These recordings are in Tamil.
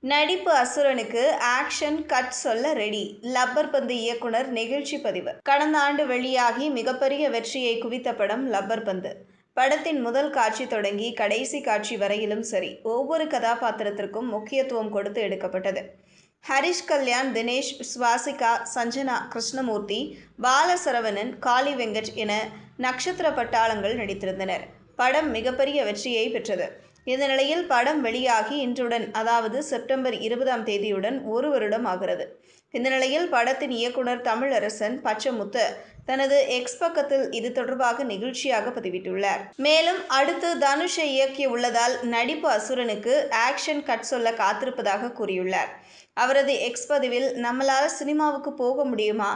நடிப்பு அசுரனுக்கு ஆக்ஷன் கட் சொல்ல ரெடி. லப்பர் பந்து இயக்குனர் நெகிழ்ச்சி பதிவு. கடந்த ஆண்டு வெளியாகி மிகப்பெரிய வெற்றியை குவித்த படம் லப்பர் பந்து. படத்தின் முதல் காட்சி தொடங்கி கடைசி காட்சி வரையிலும் சரி, ஒவ்வொரு கதாபாத்திரத்திற்கும் முக்கியத்துவம் கொடுத்து எடுக்கப்பட்டது. ஹரிஷ் கல்யாண், தினேஷ், சுவாசிகா, சஞ்சனா, கிருஷ்ணமூர்த்தி, பாலசரவணன், காளி வெங்கட் என நட்சத்திர பட்டாளங்கள் நடித்திருந்தனர். படம் மிகப்பெரிய வெற்றியை பெற்றது. இந்த நிலையில் படம் வெளியாகி இன்றுடன், அதாவது செப்டம்பர் 20ஆம் தேதியுடன் 1 வருடம் ஆகிறது. இந்த நிலையில் படத்தின் இயக்குனர் தமிழரசன் பச்சமுத்து தனது எக்ஸ் பக்கத்தில் இது தொடர்பாக நெகிழ்ச்சியாக பதிவிட்டுள்ளார். மேலும் அடுத்து தனுஷை இயக்கிய உள்ளதால் நடிப்பு அசுரனுக்கு ஆக்ஷன் கட் சொல்ல காத்திருப்பதாக கூறியுள்ளார். அவரது எக்ஸ் பதிவில், நம்மளால சினிமாவுக்கு போக முடியுமா?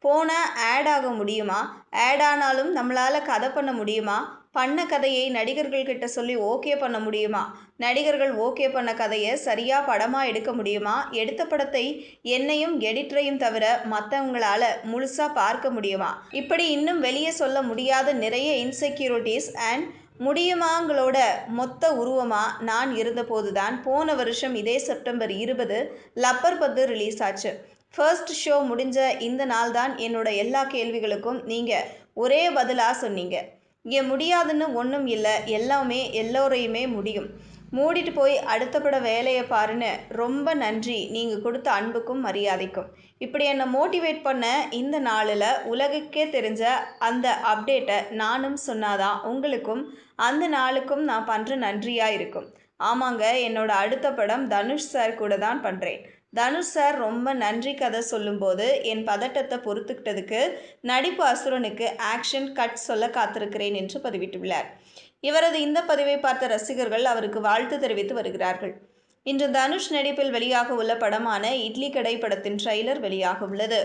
போனா ஆட் ஆக முடியுமா? ஆட் ஆனாலும் நம்மளால கதை பண்ண முடியுமா? பண்ண கதையை நடிகர்கள் கிட்ட சொல்லி ஓகே பண்ண முடியுமா? நடிகர்கள் ஓகே பண்ண கதையை சரியா படமா எடுக்க முடியுமா? எடுத்த படத்தை என்னையும் எடிட்டரையும் தவிர மற்றவங்களால முழுசா பார்க்க முடியுமா? இப்படி இன்னும் வெளியே சொல்ல முடியாத நிறைய இன்செக்யூரிட்டிஸ் அண்ட் முடியுமாங்களோட மொத்த உருவமா நான் இருந்தபோதுதான் போன வருஷம் இதே செப்டம்பர் 20 லப்பர் பந்து ரிலீஸ் ஆச்சு. ஃபர்ஸ்ட் ஷோ முடிஞ்ச இந்த நாள் தான் என்னோட எல்லா கேள்விகளுக்கும் நீங்க ஒரே பதிலா சொன்னீங்க. இங்கே முடியாதுன்னு ஒன்றும் இல்லை, எல்லாமே எல்லோரையுமே முடியும். மூடிட்டு போய் அடுத்த பட வேலையை பாருன்னு. ரொம்ப நன்றி நீங்கள் கொடுத்த அன்புக்கும் மரியாதைக்கும். இப்படி என்னை மோட்டிவேட் பண்ண இந்த நாளில் உலகுக்கே தெரிஞ்ச அந்த அப்டேட்டை நானும் சொன்னாதான் உங்களுக்கும் அந்த நாளுக்கும் நான் பண்ணுற நன்றியாக இருக்கும். ஆமாங்க, என்னோட அடுத்த படம் தனுஷ் சார் கூட தான் பண்ணுறேன். தனுஷ் சார் ரொம்ப நன்றி கதை சொல்லும்போது என் பதட்டத்தை பொறுத்துக்கிட்டதுக்கு நடிப்பு அசுரனுக்கு ஆக்ஷன் கட் சொல்ல காத்திருக்கிறேன் என்று பதிவிட்டுள்ளார். இவரது இந்த பதிவை பார்த்த ரசிகர்கள் அவருக்கு வாழ்த்து தெரிவித்து வருகிறார்கள். இன்று தனுஷ் நடிப்பில் வெளியாக உள்ள படமான இட்லி கடை படத்தின் ட்ரெய்லர் வெளியாக உள்ளது.